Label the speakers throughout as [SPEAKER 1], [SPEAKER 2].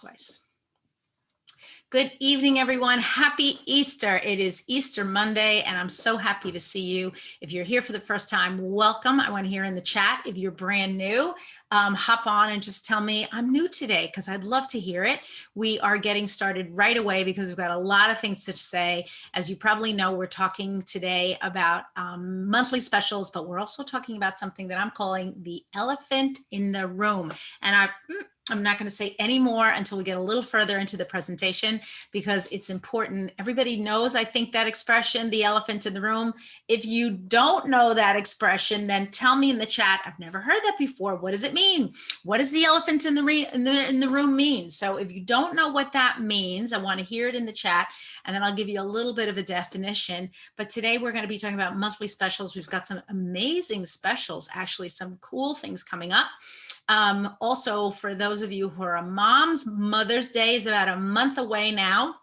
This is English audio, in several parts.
[SPEAKER 1] crosswise. Good evening, everyone. Happy Easter. It is Easter Monday, and I'm so happy to see you. If you're here for the first time, welcome. I want to hear in the chat. If you're brand new, hop on and just tell me I'm new today, because I'd love to hear it. We are getting started right away because we've got a lot of things to say. As you probably know, we're talking today about monthly specials, but we're also talking about something that I'm calling the elephant in the room. And I'm not going to say any more until we get a little further into the presentation, because it's important. Everybody knows, I think, that expression, the elephant in the room. If you don't know that expression, then tell me in the chat. I've never heard that before. What does it mean? What does the elephant in the room mean? So if you don't know what that means, I want to hear it in the chat, and then I'll give you a little bit of a definition. But today we're going to be talking about monthly specials. We've got some amazing specials, actually some cool things coming up. Also, for those of you who are moms, Mother's Day is about a month away now.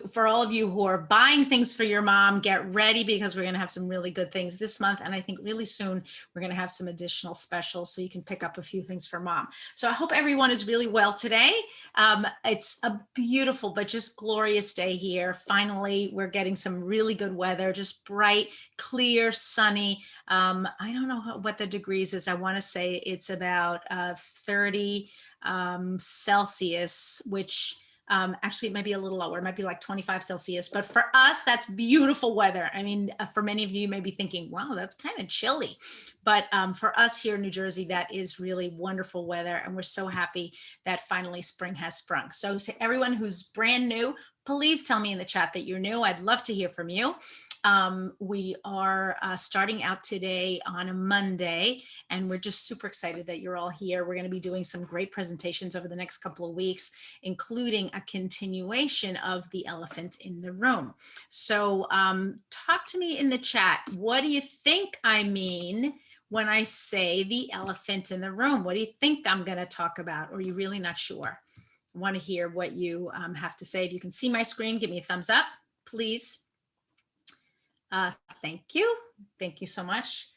[SPEAKER 1] For all of you who are buying things for your mom, get ready, because we're going to have some really good things this month. And I think really soon we're going to have some additional specials so you can pick up a few things for mom. So I hope everyone is really well today. It's a beautiful but just glorious day here. Finally, we're getting some really good weather, just bright, clear, sunny. I don't know what the degrees is. I want to say it's about 30 Celsius, which actually it might be a little lower. It might be like 25 Celsius, but for us, that's beautiful weather. I mean, for many of you may be thinking, wow, that's kind of chilly. But for us here in New Jersey, that is really wonderful weather. And we're so happy that finally spring has sprung. So to everyone who's brand new, please tell me in the chat that you're new. I'd love to hear from you. We are starting out today on a Monday, and we're just super excited that you're all here. We're going to be doing some great presentations over the next couple of weeks, including a continuation of the elephant in the room. So talk to me in the chat. What do you think I mean when I say the elephant in the room? What do you think I'm going to talk about? Or are you really not sure? I want to hear what you have to say. If you can see my screen, give me a thumbs up, please. Thank you. Thank you so much.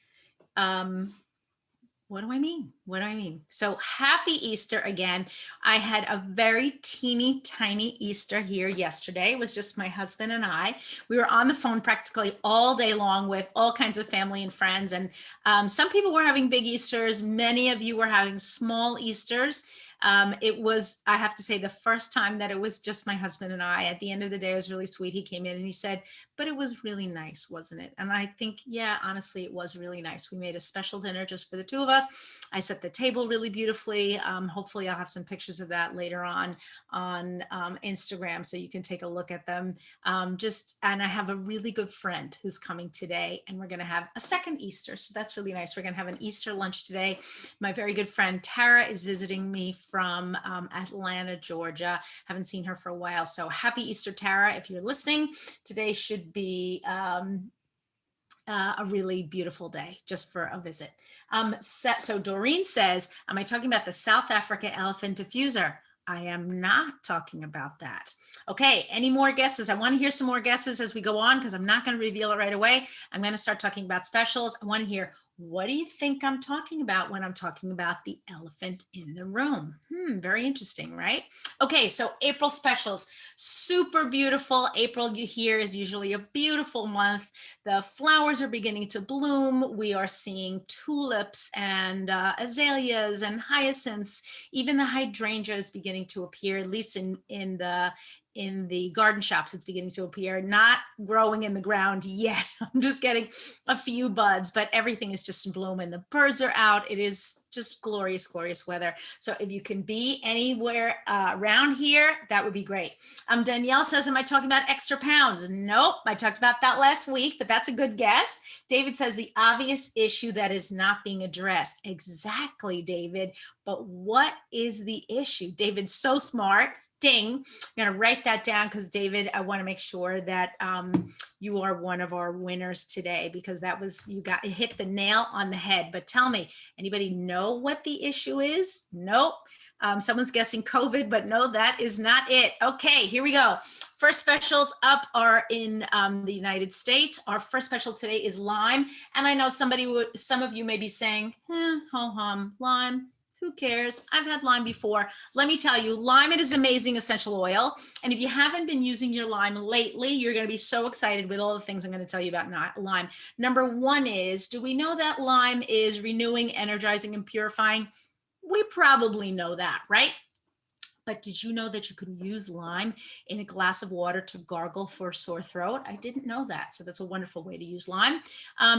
[SPEAKER 1] What do I mean? What do I mean? So happy Easter again. I had a very teeny tiny Easter here yesterday. It was just my husband and I. We were on the phone practically all day long with all kinds of family and friends. And some people were having big Easters. Many of you were having small Easters. It was, I have to say, the first time that it was just my husband and I. At the end of the day, it was really sweet. He came in and he said, but it was really nice, wasn't it? And I think, yeah, honestly, it was really nice. We made a special dinner just for the two of us. I set the table really beautifully. Hopefully I'll have some pictures of that later on Instagram, so you can take a look at them. And I have a really good friend who's coming today, and we're going to have a second Easter. So that's really nice. We're going to have an Easter lunch today. My very good friend Tara is visiting me from Atlanta, Georgia. Haven't seen her for a while. So happy Easter, Tara. If you're listening, today should be a really beautiful day just for a visit. So Doreen says, am I talking about the South Africa elephant diffuser? I am not talking about that. Okay, any more guesses? I want to hear some more guesses as we go on, because I'm not going to reveal it right away. I'm going to start talking about specials. I want to hear, what do you think I'm talking about when I'm talking about the elephant in the room? Very interesting, right? Okay, so April specials, super beautiful. April, you hear, is usually a beautiful month. The flowers are beginning to bloom. We are seeing tulips and azaleas and hyacinths. Even the hydrangea is beginning to appear, at least in the garden shops. It's beginning to appear, not growing in the ground yet. I'm just getting a few buds, but everything is just in bloom and the birds are out. It is just glorious, glorious weather. So if you can be anywhere around here, that would be great. Danielle says, am I talking about extra pounds? Nope, I talked about that last week, but that's a good guess. David says, the obvious issue that is not being addressed. Exactly, David. But what is the issue? David's so smart. Ding. I'm going to write that down, because David, I want to make sure that you are one of our winners today, because that was, you hit the nail on the head. But tell me, anybody know what the issue is? Nope. Someone's guessing COVID, but no, that is not it. Okay, here we go. First specials up are in the United States. Our first special today is lime. And I know some of you may be saying, ho hum, lime. Who cares? I've had lime before. Let me tell you, lime is amazing essential oil. And if you haven't been using your lime lately, you're going to be so excited with all the things I'm going to tell you about lime. Number one is, do we know that lime is renewing, energizing, and purifying? We probably know that, right? But did you know that you can use lime in a glass of water to gargle for a sore throat? I didn't know that. So that's a wonderful way to use lime.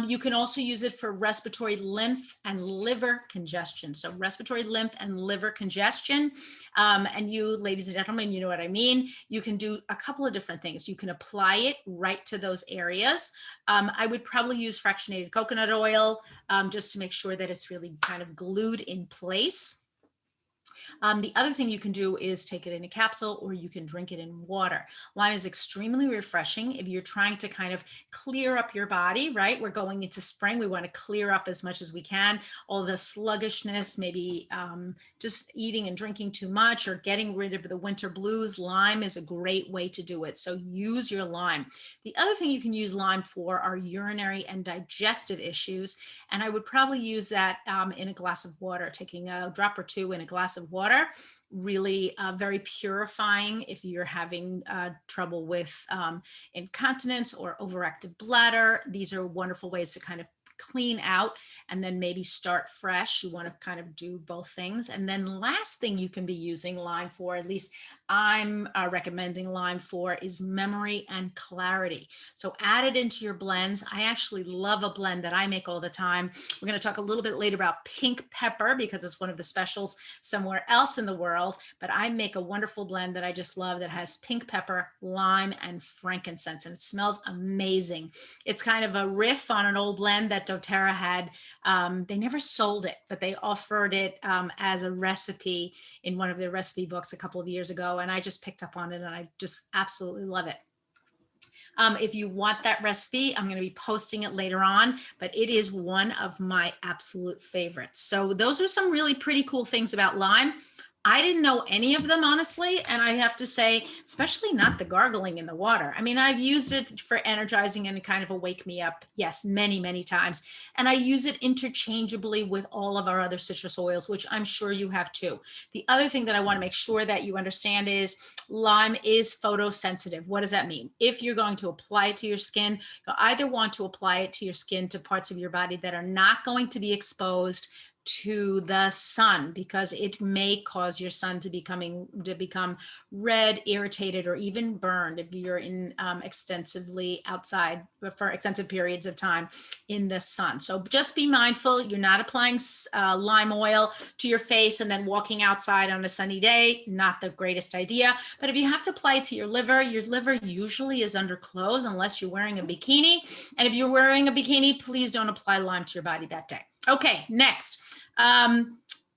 [SPEAKER 1] You can also use it for respiratory lymph and liver congestion. So respiratory lymph and liver congestion. And you, ladies and gentlemen, you know what I mean. You can do a couple of different things. You can apply it right to those areas. I would probably use fractionated coconut oil just to make sure that it's really kind of glued in place. The other thing you can do is take it in a capsule, or you can drink it in water. Lime is extremely refreshing if you're trying to kind of clear up your body, right? We're going into spring. We want to clear up as much as we can. All the sluggishness, maybe just eating and drinking too much, or getting rid of the winter blues. Lime is a great way to do it. So use your lime. The other thing you can use lime for are urinary and digestive issues. And I would probably use that in a glass of water, taking a drop or two in a glass of water. Really very purifying if you're having trouble with incontinence or overactive bladder. These are wonderful ways to kind of clean out and then maybe start fresh. You want to kind of do both things. And then last thing you can be using lime for, at least I'm recommending lime for, is memory and clarity. So add it into your blends. I actually love a blend that I make all the time. We're going to talk a little bit later about pink pepper because it's one of the specials somewhere else in the world, but I make a wonderful blend that I just love that has pink pepper, lime, and frankincense, and it smells amazing. It's kind of a riff on an old blend that doTERRA had. They never sold it, but they offered it as a recipe in one of their recipe books a couple of years ago. And I just picked up on it and I just absolutely love it. If you want that recipe, I'm going to be posting it later on, but it is one of my absolute favorites. So those are some really pretty cool things about lime. I didn't know any of them, honestly. And I have to say, especially not the gargling in the water. I mean, I've used it for energizing and kind of a wake me up. Yes, many, many times. And I use it interchangeably with all of our other citrus oils, which I'm sure you have too. The other thing that I want to make sure that you understand is lime is photosensitive. What does that mean? If you're going to apply it to your skin, you either want to apply it to your skin to parts of your body that are not going to be exposed to the sun, because it may cause your sun to become red, irritated, or even burned if you're in extensively outside for extensive periods of time in the sun. So just be mindful. You're not applying lime oil to your face and then walking outside on a sunny day. Not the greatest idea. But if you have to apply it to your liver usually is under clothes unless you're wearing a bikini. And if you're wearing a bikini, please don't apply lime to your body that day. Okay, next.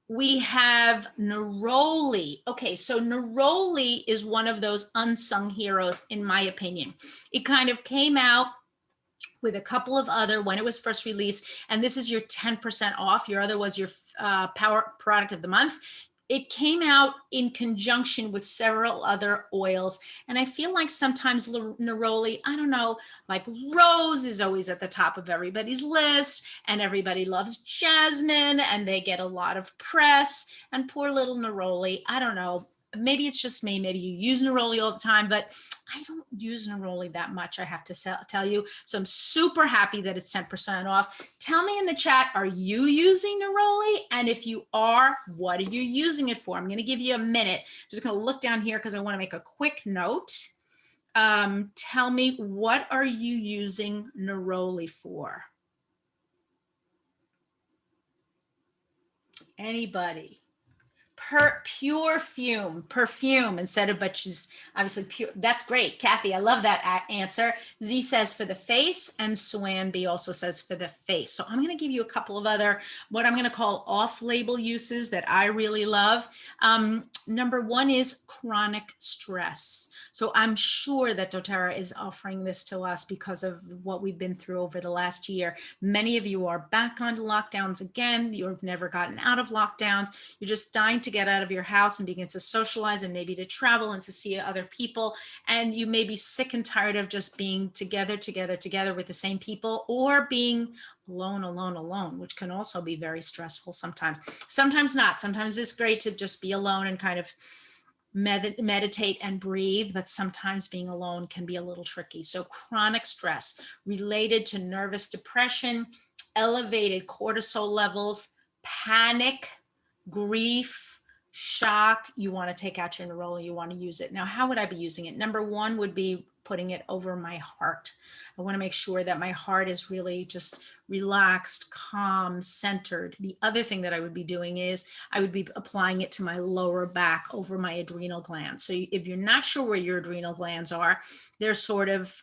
[SPEAKER 1] We have Neroli. Okay, so Neroli is one of those unsung heroes, in my opinion. It kind of came out with a couple of other when it was first released, and this is your 10% off. Your other was your power product of the month. It came out in conjunction with several other oils. And I feel like sometimes Neroli, I don't know, like Rose is always at the top of everybody's list, and everybody loves Jasmine, and they get a lot of press. And poor little Neroli, I don't know, maybe it's just me. Maybe you use Neroli all the time, but I don't use Neroli that much, I have to tell you. So I'm super happy that it's 10% off. Tell me in the chat, are you using Neroli? And if you are, what are you using it for? I'm going to give you a minute. I'm just going to look down here because I want to make a quick note. Tell me, what are you using Neroli for? Anybody? Pure perfume instead of, but she's obviously pure. That's great, Kathy. I love that answer. Z says for the face, and Swan B also says for the face. So I'm going to give you a couple of other, what I'm going to call off-label uses that I really love. Number one is chronic stress. So I'm sure that doTERRA is offering this to us because of what we've been through over the last year. Many of you are back on lockdowns again. You've never gotten out of lockdowns. You're just dying to to get out of your house and begin to socialize and maybe to travel and to see other people. And you may be sick and tired of just being together with the same people, or being alone, which can also be very stressful sometimes. Sometimes not. Sometimes it's great to just be alone and kind of meditate and breathe, but sometimes being alone can be a little tricky. So chronic stress related to nervous depression, elevated cortisol levels, panic, grief, shock, you want to take out your Neroli, you want to use it. Now, how would I be using it? Number one would be putting it over my heart. I want to make sure that my heart is really just relaxed, calm, centered. The other thing that I would be doing is I would be applying it to my lower back over my adrenal glands. So if you're not sure where your adrenal glands are, they're sort of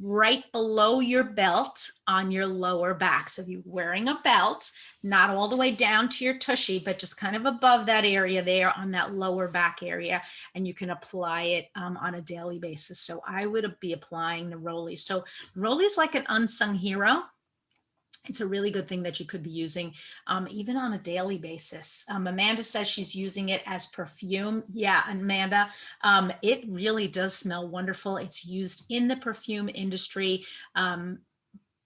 [SPEAKER 1] right below your belt on your lower back. So if you're wearing a belt, not all the way down to your tushy, but just kind of above that area there on that lower back area, and you can apply it on a daily basis. So I would be applying Neroli. So Neroli is like an unsung hero. It's a really good thing that you could be using even on a daily basis. Amanda says she's using it as perfume. Yeah, Amanda, it really does smell wonderful. It's used in the perfume industry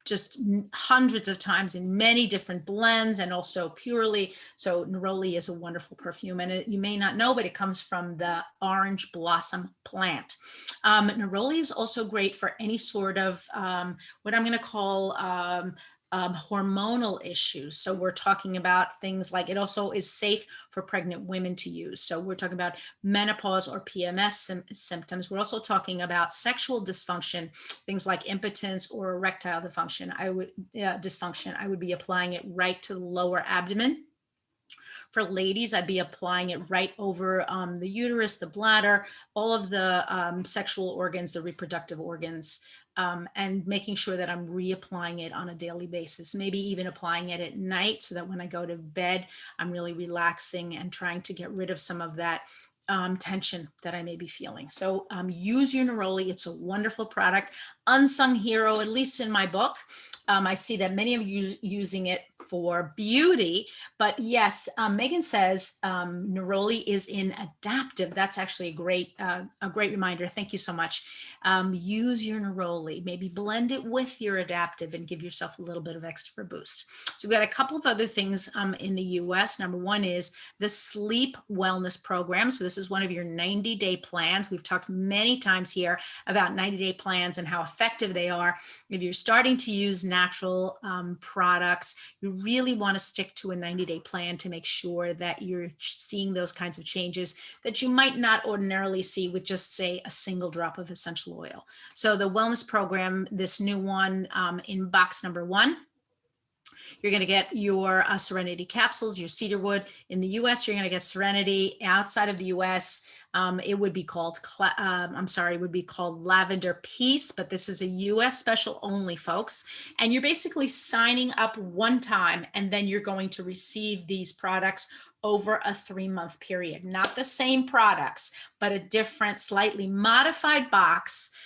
[SPEAKER 1] just hundreds of times in many different blends, and also purely. So Neroli is a wonderful perfume, and you may not know, but it comes from the orange blossom plant. Neroli is also great for any sort of what I'm going to call hormonal issues. So we're talking about things like, it also is safe for pregnant women to use. So we're talking about menopause or PMS symptoms. We're also talking about sexual dysfunction, things like impotence or erectile dysfunction. I would be applying it right to the lower abdomen. For ladies, I'd be applying it right over the uterus, the bladder, all of the sexual organs, the reproductive organs, and making sure that I'm reapplying it on a daily basis, maybe even applying it at night so that when I go to bed, I'm really relaxing and trying to get rid of some of that tension that I may be feeling. So use your Neroli. It's a wonderful product, unsung hero, at least in my book. I see that many of you using it for beauty, but yes, Megan says Neroli is in adaptive. That's actually a great reminder. Thank you so much. Use your Neroli, maybe blend it with your adaptive and give yourself a little bit of extra boost. So we've got a couple of other things in the US. Number one is the Sleep Wellness Program. So this is one of your 90-day plans. We've talked many times here about 90-day plans and how effective they are. If you're starting to use natural products, you really want to stick to a 90-day plan to make sure that you're seeing those kinds of changes that you might not ordinarily see with just, say, a single drop of essential oil. So the wellness program, this new one in box number 1, you're going to get your Serenity capsules, your cedarwood. In the US, you're going to get Serenity. Outside of the US, it would be called, it would be called Lavender Peace, but this is a US special only, folks. And you're basically signing up one time, and then you're going to receive these products over a 3-month period. Not the same products, but a different, slightly modified box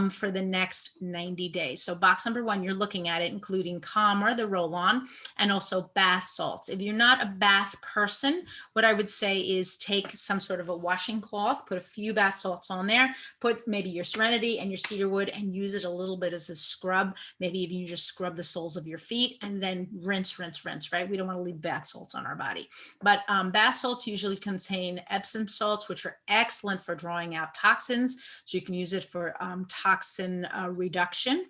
[SPEAKER 1] for the next 90 days. So box number 1, you're looking at it, including Calmer, the roll-on, and also bath salts. If you're not a bath person, what I would say is take some sort of a washing cloth, put a few bath salts on there, put maybe your Serenity and your cedarwood, and use it a little bit as a scrub. Maybe even you just scrub the soles of your feet and then rinse, right? We don't want to leave bath salts on our body. But bath salts usually contain Epsom salts, which are excellent for drawing out toxins. So you can use it for toxin reduction.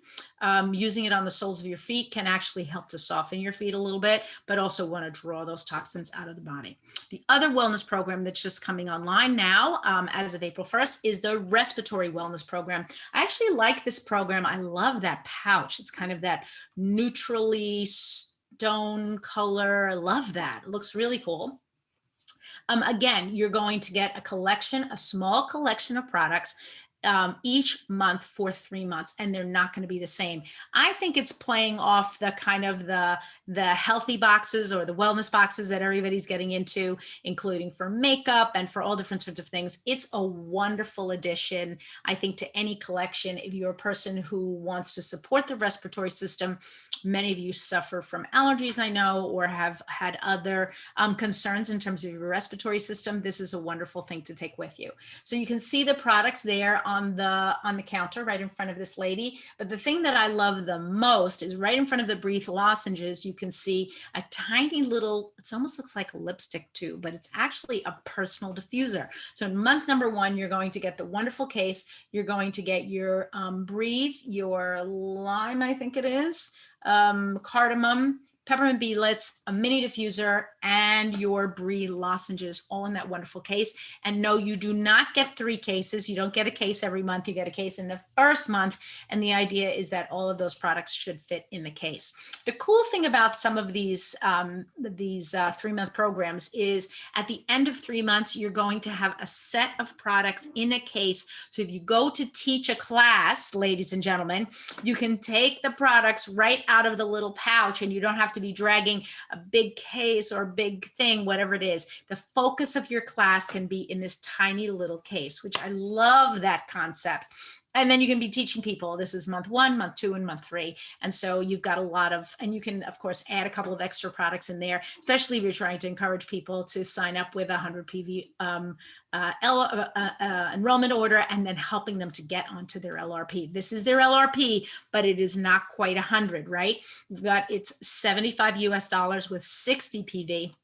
[SPEAKER 1] Using it on the soles of your feet can actually help to soften your feet a little bit, but also want to draw those toxins out of the body. The other wellness program that's just coming online now as of April 1st is the Respiratory Wellness Program. I actually like this program. I love that pouch. It's kind of that neutrally stone color. I love that. It looks really cool. Again, you're going to get a collection, a small collection of products each month for 3 months, and they're not going to be the same. I think it's playing off the kind of the healthy boxes or the wellness boxes that everybody's getting into, including for makeup and for all different sorts of things. It's a wonderful addition, I think, to any collection. If you're a person who wants to support the respiratory system, many of you suffer from allergies, I know, or have had other concerns in terms of your respiratory system, this is a wonderful thing to take with you. So you can see the products there on the counter right in front of this lady. But the thing that I love the most is right in front of the Breathe lozenges, you can see a tiny little, it almost looks like a lipstick tube, but it's actually a personal diffuser. So in month number 1, you're going to get the wonderful case. You're going to get your Breathe, your lime, I think it is, cardamom, peppermint beadlets, a mini diffuser, and your Brie lozenges, all in that wonderful case. And no, you do not get 3 cases. You don't get a case every month. You get a case in the first month. And the idea is that all of those products should fit in the case. The cool thing about some of these 3-month programs is at the end of 3 months, you're going to have a set of products in a case. So if you go to teach a class, ladies and gentlemen, you can take the products right out of the little pouch, and you don't have to be dragging a big case or a big thing, whatever it is. The focus of your class can be in this tiny little case, which I love that concept. And then you can be teaching people. This is month 1, month 2, and month 3. And so you've got a lot of, and you can, of course, add a couple of extra products in there, especially if you're trying to encourage people to sign up with a 100 PV enrollment order, and then helping them to get onto their LRP. This is their LRP, but it is not quite 100, right? We've got, it's $75 US with 60 PV.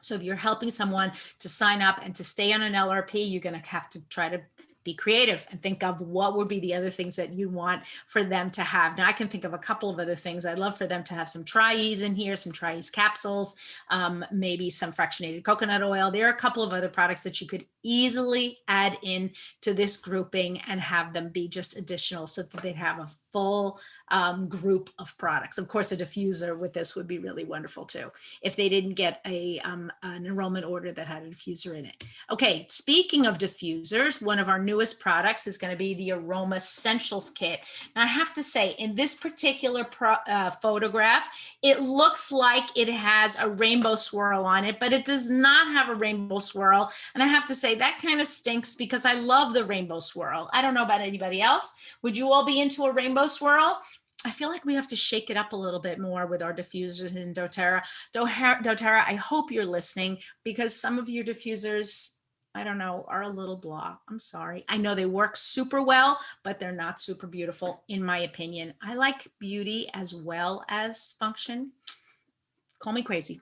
[SPEAKER 1] So if you're helping someone to sign up and to stay on an LRP, you're going to have to try to be creative and think of what would be the other things that you want for them to have. Now, I can think of a couple of other things. I'd love for them to have some Tri-Ease in here, some Tri-Ease capsules, maybe some fractionated coconut oil. There are a couple of other products that you could easily add in to this grouping and have them be just additional so that they'd have a full group of products. Of course, a diffuser with this would be really wonderful too, if they didn't get an enrollment order that had a diffuser in it. Okay, speaking of diffusers, one of our newest products is going to be the Aroma Essentials Kit. Now, I have to say, in this particular photograph, it looks like it has a rainbow swirl on it, but it does not have a rainbow swirl. And I have to say, that kind of stinks because I love the rainbow swirl. I don't know about anybody else. Would you all be into a rainbow swirl? I feel like we have to shake it up a little bit more with our diffusers in doTERRA. doTERRA, I hope you're listening, because some of your diffusers, I don't know, are a little blah. I'm sorry. I know they work super well, but they're not super beautiful, in my opinion. I like beauty as well as function. Call me crazy.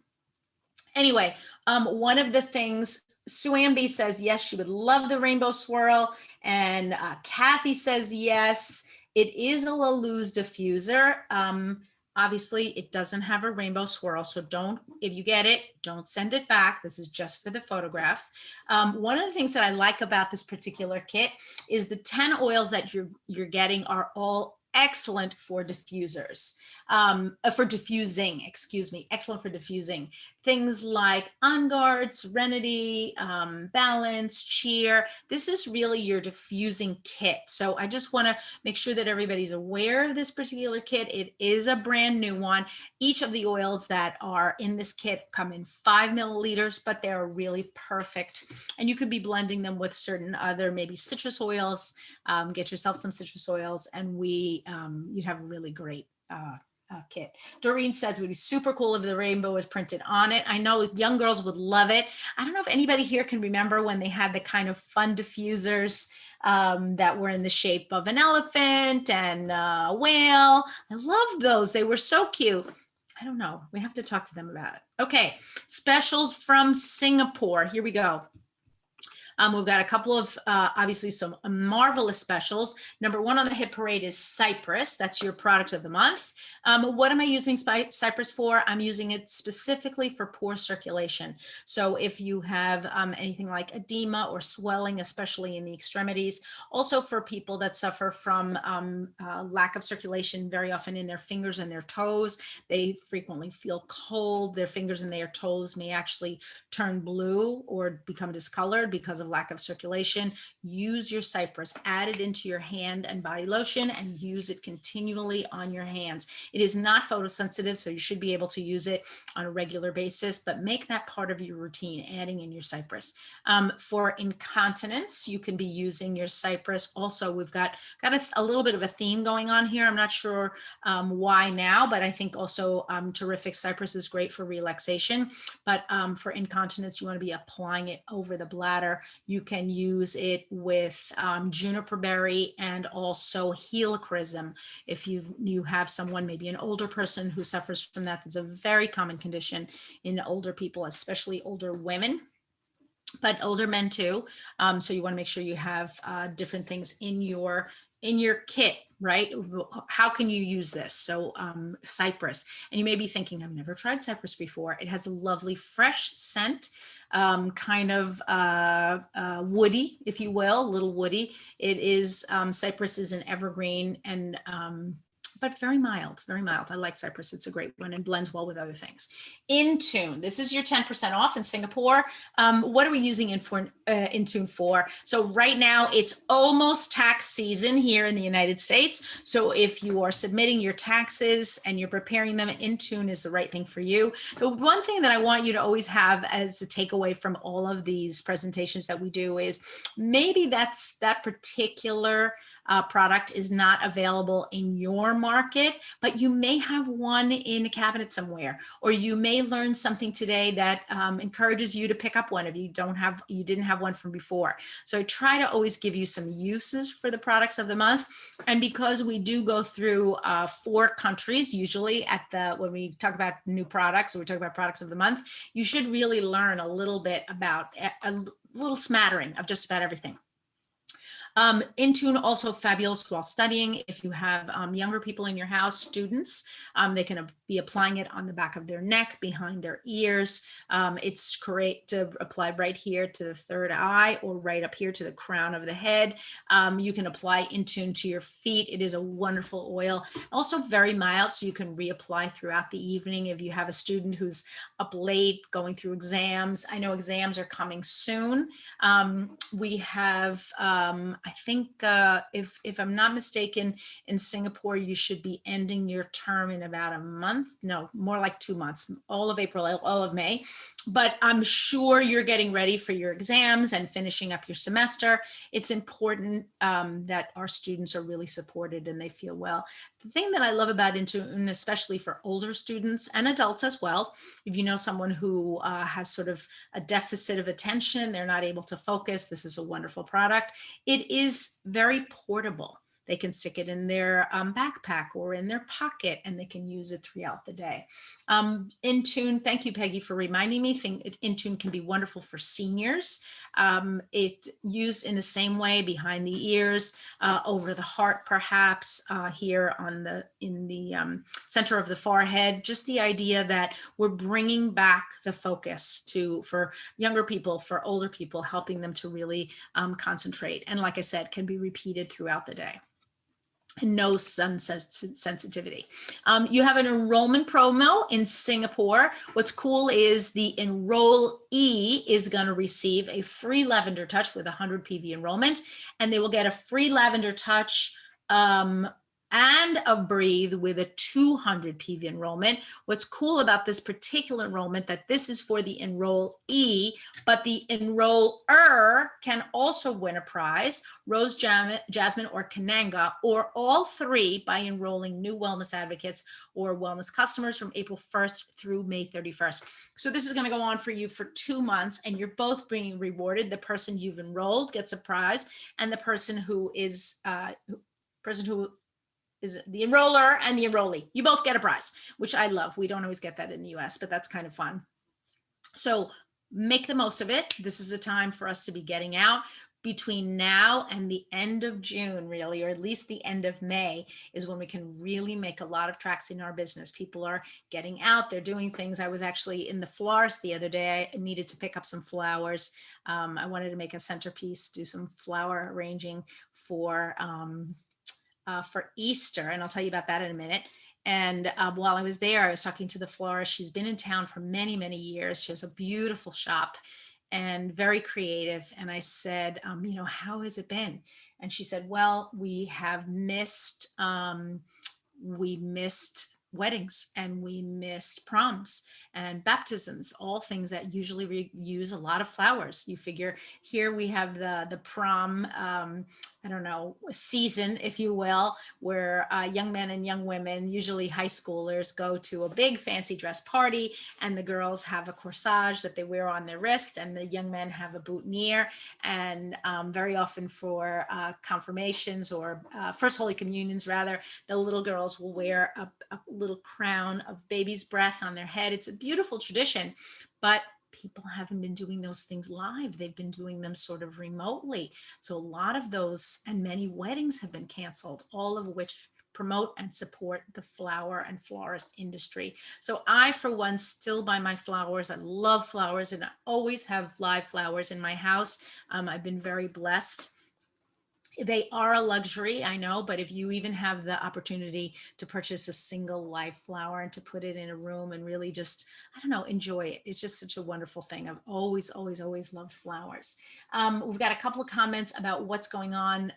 [SPEAKER 1] Anyway, one of the things, Sue Ann B says, yes, she would love the rainbow swirl. And Kathy says, yes. It is a La Luz diffuser. Obviously, it doesn't have a rainbow swirl, so don't, if you get it, don't send it back. This is just for the photograph. One of the things that I like about this particular kit is the 10 oils that you're getting are all excellent for diffusers, for diffusing, excuse me, excellent for diffusing. Things like On Guard, Serenity, Balance, Cheer. This is really your diffusing kit. So I just want to make sure that everybody's aware of this particular kit. It is a brand new one. Each of the oils that are in this kit come in 5 milliliters, but they're really perfect. And you could be blending them with certain other, maybe citrus oils. Get yourself some citrus oils, and you'd have a really great kit. Doreen says it would be super cool if the rainbow was printed on it. I know young girls would love it. I don't know if anybody here can remember when they had the kind of fun diffusers that were in the shape of an elephant and a whale. I loved those. They were so cute. I don't know. We have to talk to them about it. Okay, specials from Singapore. Here we go. We've got a couple of, obviously, some marvelous specials. Number 1 on the hit parade is Cypress. That's your product of the month. What am I using Cypress for? I'm using it specifically for poor circulation. So if you have anything like edema or swelling, especially in the extremities, also for people that suffer from lack of circulation very often in their fingers and their toes, they frequently feel cold. Their fingers and their toes may actually turn blue or become discolored because of lack of circulation, use your Cypress, add it into your hand and body lotion, and use it continually on your hands. It is not photosensitive, so you should be able to use it on a regular basis, but make that part of your routine, adding in your Cypress. For incontinence, you can be using your Cypress. Also, we've got a little bit of a theme going on here. I'm not sure why now, but I think also terrific. Cypress is great for relaxation, but for incontinence, you want to be applying it over the bladder. You can use it with juniper berry and also helichrysum. If you have someone, maybe an older person who suffers from that, it's a very common condition in older people, especially older women, but older men too. So you want to make sure you have different things in your kit, right? How can you use this? So Cypress, and you may be thinking, I've never tried Cypress before. It has a lovely fresh scent, kind of woody, if you will, a little woody. It is, Cypress is an evergreen, and but very mild, very mild. I like Cypress. It's a great one and blends well with other things. InTune, this is your 10% off in Singapore. What are we using InTune for? So right now it's almost tax season here in the United States. So if you are submitting your taxes and you're preparing them, InTune is the right thing for you. The one thing that I want you to always have as a takeaway from all of these presentations that we do is maybe that particular product is not available in your market, but you may have one in a cabinet somewhere, or you may learn something today that encourages you to pick up one if you didn't have one from before. So I try to always give you some uses for the products of the month. And because we do go through 4 countries, usually when we talk about new products, or we talk about products of the month, you should really learn a little bit about a little smattering of just about everything. InTune also fabulous while studying. If you have younger people in your house, students, they can be applying it on the back of their neck, behind their ears. It's great to apply right here to the third eye, or right up here to the crown of the head. You can apply InTune to your feet. It is a wonderful oil. Also very mild, so you can reapply throughout the evening if you have a student who's up late going through exams. I know exams are coming soon. We have, I think if I'm not mistaken, in Singapore, you should be ending your term in about a month. No, more like 2 months, all of April, all of May. But I'm sure you're getting ready for your exams and finishing up your semester. It's important that our students are really supported and they feel well. The thing that I love about InTune, especially for older students and adults as well, if you know someone who has sort of a deficit of attention, they're not able to focus, this is a wonderful product. It is very portable. They can stick it in their backpack or in their pocket, and they can use it throughout the day. InTune, thank you, Peggy, for reminding me. InTune can be wonderful for seniors. It used in the same way, behind the ears, over the heart, perhaps here in the center of the forehead. Just the idea that we're bringing back the focus for younger people, for older people, helping them to really concentrate. And like I said, can be repeated throughout the day. And no sun sensitivity. You have an enrollment promo in Singapore. What's cool is the enrollee is going to receive a free lavender touch with 100 PV enrollment, and they will get a free lavender touch and a breathe with a 200 PV enrollment. What's cool about this particular enrollment, that this is for the enrollee, but the enroller can also win a prize, Rose, Jasmine, or Cananga, or all 3 by enrolling new wellness advocates or wellness customers from April 1st through May 31st. So this is going to go on for you for 2 months, and you're both being rewarded. The person you've enrolled gets a prize, and the person who is the enroller and the enrollee. You both get a prize, which I love. We don't always get that in the US, but that's kind of fun. So make the most of it. This is a time for us to be getting out. Between now and the end of June, really, or at least the end of May, is when we can really make a lot of tracks in our business. People are getting out, they're doing things. I was actually in the florist the other day. I needed to pick up some flowers. I wanted to make a centerpiece, do some flower arranging for Easter, and I'll tell you about that in a minute. And while I was there, I was talking to the florist. She's been in town for many, many years. She has a beautiful shop, and very creative. And I said, you know, how has it been? And she said, well, we missed weddings, and we missed proms and baptisms, all things that usually use a lot of flowers. You figure here we have the prom, I don't know, season, if you will, where young men and young women, usually high schoolers, go to a big fancy dress party, and the girls have a corsage that they wear on their wrist, and the young men have a boutonniere. And very often for confirmations or first Holy Communions, rather, the little girls will wear a little crown of baby's breath on their head. It's a beautiful tradition, but people haven't been doing those things live. They've been doing them sort of remotely. So a lot of those and many weddings have been canceled, all of which promote and support the flower and florist industry. So I, for one, still buy my flowers. I love flowers, and I always have live flowers in my house. I've been very blessed. They are a luxury, I know, but if you even have the opportunity to purchase a single live flower and to put it in a room and really just, I don't know, enjoy it. It's just such a wonderful thing. I've always, always, always loved flowers. We've got a couple of comments about what's going on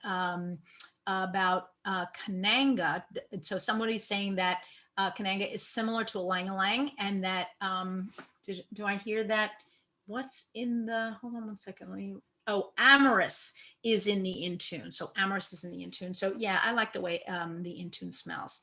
[SPEAKER 1] about Cananga. So somebody's saying that Cananga is similar to a ylang-ylang, and that, do I hear that? What's in the, hold on one second, let me, oh, amorous is in the InTune. So amorous is in the InTune. So yeah, I like the way the InTune smells.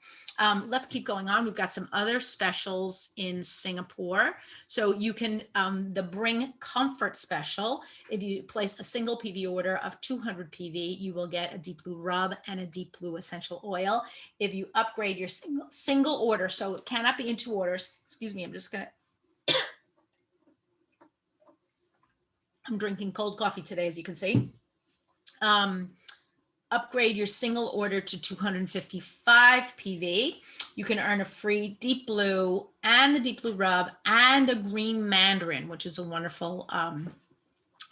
[SPEAKER 1] Let's keep going on. We've got some other specials in Singapore. So you can, the Bring Comfort special, if you place a single PV order of 200 PV, you will get a deep blue rub and a deep blue essential oil. If you upgrade your single order, so it cannot be in 2 orders. Excuse me, I'm just gonna, I'm drinking cold coffee today, as you can see. Upgrade your single order to 255 PV. You can earn a free deep blue and the deep blue rub and a green Mandarin, which is a wonderful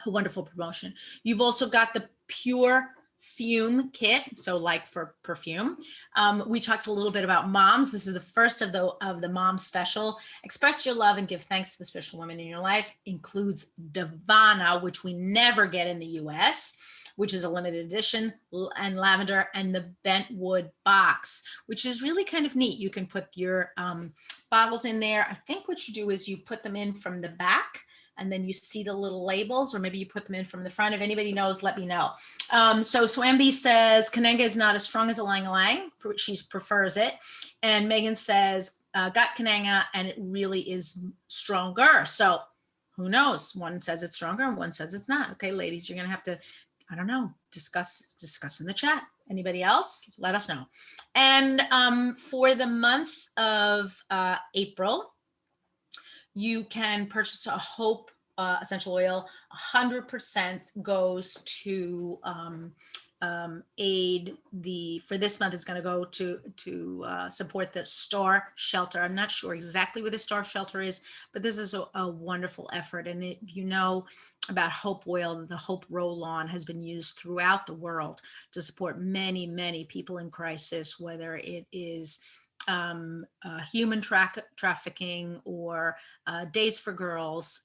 [SPEAKER 1] promotion. You've also got the pure Fume kit, so like for perfume. We talked a little bit about moms. This is the first of the mom special. Express your love and give thanks to the special women in your life. Includes Divana, which we never get in the US, which is a limited edition, and Lavender, and the Bentwood box, which is really kind of neat. You can put your bottles in there. I think what you do is you put them in from the back, and then you see the little labels, or maybe you put them in from the front. If anybody knows, let me know. So Swambi says, Cananga is not as strong as a ylang-ylang. She prefers it. And Megan says, got Cananga, and it really is stronger. So who knows? One says it's stronger and one says it's not. Okay, ladies, you're going to have to, I don't know, discuss in the chat. Anybody else? Let us know. And for the month of April, you can purchase a Hope essential oil. 100% goes to aid for this month is going to go to support the Star Shelter. I'm not sure exactly where the Star Shelter is, but this is a wonderful effort. And if you know about Hope oil, the Hope Roll On has been used throughout the world to support many, many people in crisis, whether it is human trafficking or Days for Girls,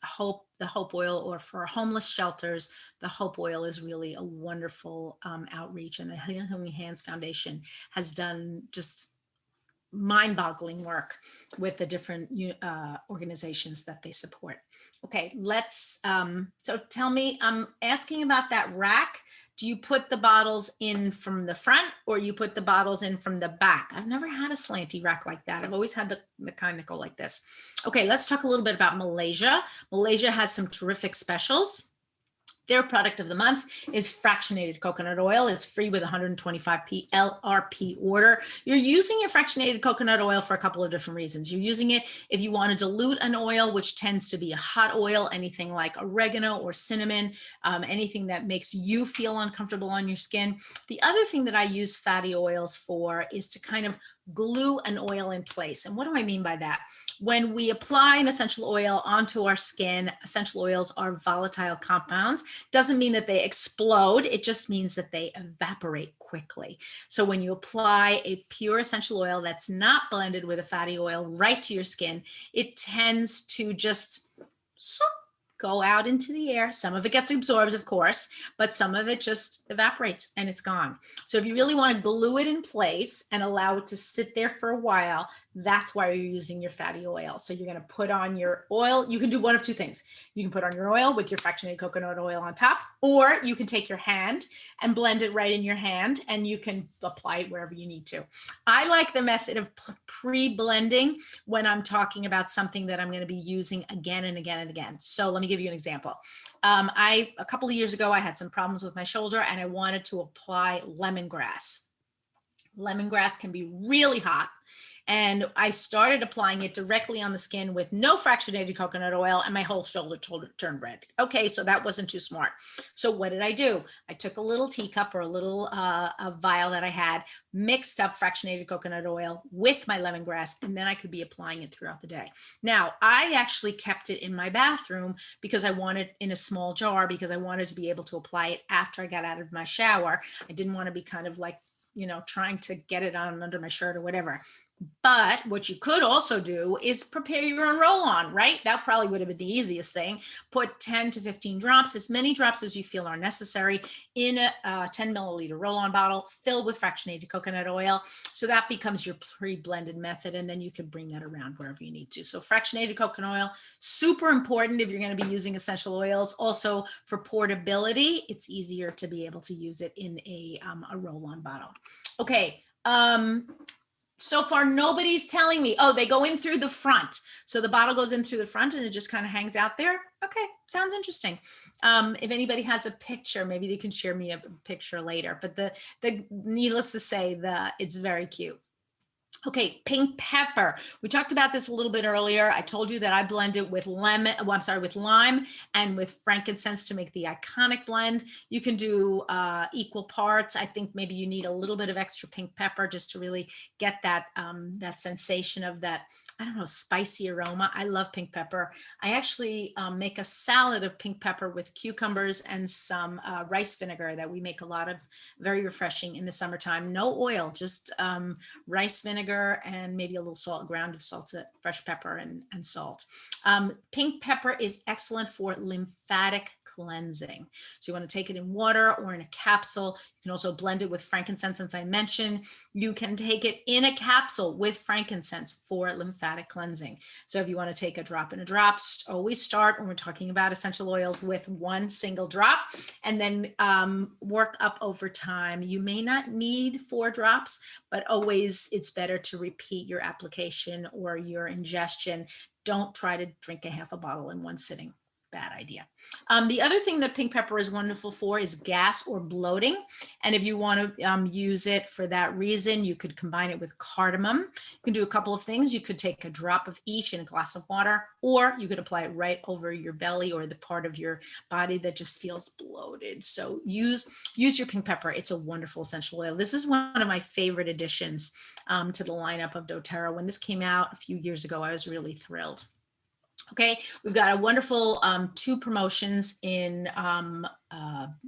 [SPEAKER 1] the Hope Oil, or for homeless shelters. The Hope Oil is really a wonderful outreach, and the Healing Hands Foundation has done just mind-boggling work with the different organizations that they support. Okay, let's, so tell me, I'm asking about that rack. Do you put the bottles in from the front, or you put the bottles in from the back? I've never had a slanty rack like that. I've always had the kind that go like this. Okay, let's talk a little bit about Malaysia. Malaysia has some terrific specials. Their product of the month is Fractionated Coconut Oil. It's free with 125p LRP order. You're using your fractionated coconut oil for a couple of different reasons. You're using it if you want to dilute an oil, which tends to be a hot oil, anything like oregano or cinnamon, anything that makes you feel uncomfortable on your skin. The other thing that I use fatty oils for is to kind of glue an oil in place. And what do I mean by that? When we apply an essential oil onto our skin, essential oils are volatile compounds. Doesn't mean that they explode. It just means that they evaporate quickly. So when you apply a pure essential oil that's not blended with a fatty oil right to your skin, it tends to just go out into the air. Some of it gets absorbed, of course, but some of it just evaporates and it's gone. So if you really want to glue it in place and allow it to sit there for a while, that's why you're using your fatty oil. So you're going to put on your oil. You can do one of two things. You can put on your oil with your fractionated coconut oil on top, or you can take your hand and blend it right in your hand, and you can apply it wherever you need to. I like the method of pre-blending when I'm talking about something that I'm going to be using again and again and again. So let me give you an example. A couple of years ago, I had some problems with my shoulder and I wanted to apply lemongrass. Lemongrass can be really hot. And I started applying it directly on the skin with no fractionated coconut oil, and my whole shoulder turned red. Okay, so that wasn't too smart. So what did I do? I took a little teacup or a little a vial that I had, mixed up fractionated coconut oil with my lemongrass, and then I could be applying it throughout the day. Now, I actually kept it in my bathroom because I wanted in a small jar because I wanted to be able to apply it after I got out of my shower. I didn't want to be kind of like, you know, trying to get it on under my shirt or whatever. But what you could also do is prepare your own roll-on, right? That probably would have been the easiest thing. Put 10 to 15 drops, as many drops as you feel are necessary, in a 10 milliliter roll-on bottle filled with fractionated coconut oil. So that becomes your pre-blended method, and then you can bring that around wherever you need to. So fractionated coconut oil, super important if you're going to be using essential oils. Also for portability, it's easier to be able to use it in a roll-on bottle. Okay. So far, nobody's telling me, oh, they go in through the front. So the bottle goes in through the front and it just kind of hangs out there. Okay, sounds interesting. If anybody has a picture, maybe they can share me a picture later. But the needless to say, it's very cute. Okay, pink pepper. We talked about this a little bit earlier. I told you that I blend it with lime and with frankincense to make the iconic blend. You can do equal parts. I think maybe you need a little bit of extra pink pepper just to really get that that sensation of that, I don't know, spicy aroma. I love pink pepper. I actually make a salad of pink pepper with cucumbers and some rice vinegar that we make a lot of, very refreshing in the summertime. No oil, just rice vinegar and maybe a little salt, ground of salt, fresh pepper and salt. Pink pepper is excellent for lymphatic cleansing. So you want to take it in water or in a capsule. You can also blend it with frankincense, as I mentioned. You can take it in a capsule with frankincense for lymphatic cleansing. So if you want to take a drop and a drop, always start when we're talking about essential oils with one single drop, and then work up over time. You may not need 4 drops, but always it's better to repeat your application or your ingestion. Don't try to drink a half a bottle in one sitting. Bad idea. The other thing that pink pepper is wonderful for is gas or bloating. And if you want to use it for that reason, you could combine it with cardamom. You can do a couple of things. You could take a drop of each in a glass of water, or you could apply it right over your belly or the part of your body that just feels bloated. So use your pink pepper. It's a wonderful essential oil. This is one of my favorite additions to the lineup of doTERRA. When this came out a few years ago, I was really thrilled. Okay, we've got a wonderful 2 promotions in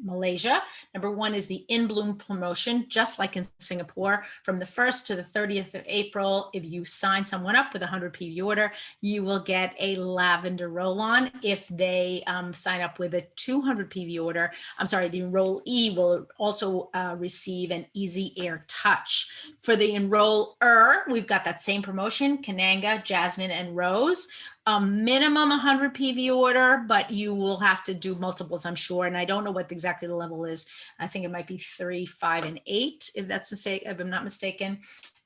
[SPEAKER 1] Malaysia. Number 1 is the In Bloom promotion, just like in Singapore, from the 1st to the 30th of April. If you sign someone up with a 100 PV order, you will get a lavender roll-on. If they sign up with a 200 PV order, the enrollee will also receive an Easy Air Touch. For the enroller, we've got that same promotion, Cananga, Jasmine, and Rose. Minimum 100 PV order, but you will have to do multiples, I'm sure. And I don't know what exactly the level is. I think it might be 3, 5, and 8, if I'm not mistaken,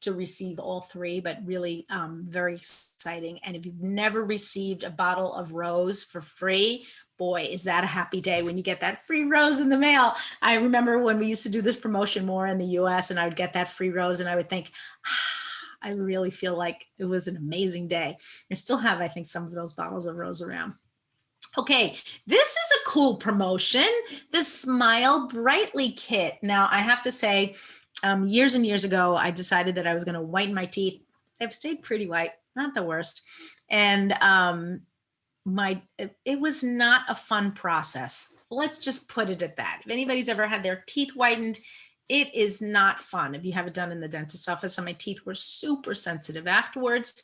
[SPEAKER 1] to receive all 3, but really very exciting. And if you've never received a bottle of Rose for free, boy, is that a happy day when you get that free rose in the mail. I remember when we used to do this promotion more in the US, and I would get that free rose and I would think, I really feel like it was an amazing day. I still have, I think, some of those bottles of Rose around. Okay, this is a cool promotion, the Smile Brightly Kit. Now, I have to say, years and years ago, I decided that I was going to whiten my teeth. They've stayed pretty white, not the worst. And it was not a fun process. Let's just put it at that. If anybody's ever had their teeth whitened, it is not fun if you have it done in the dentist's office. And my teeth were super sensitive afterwards.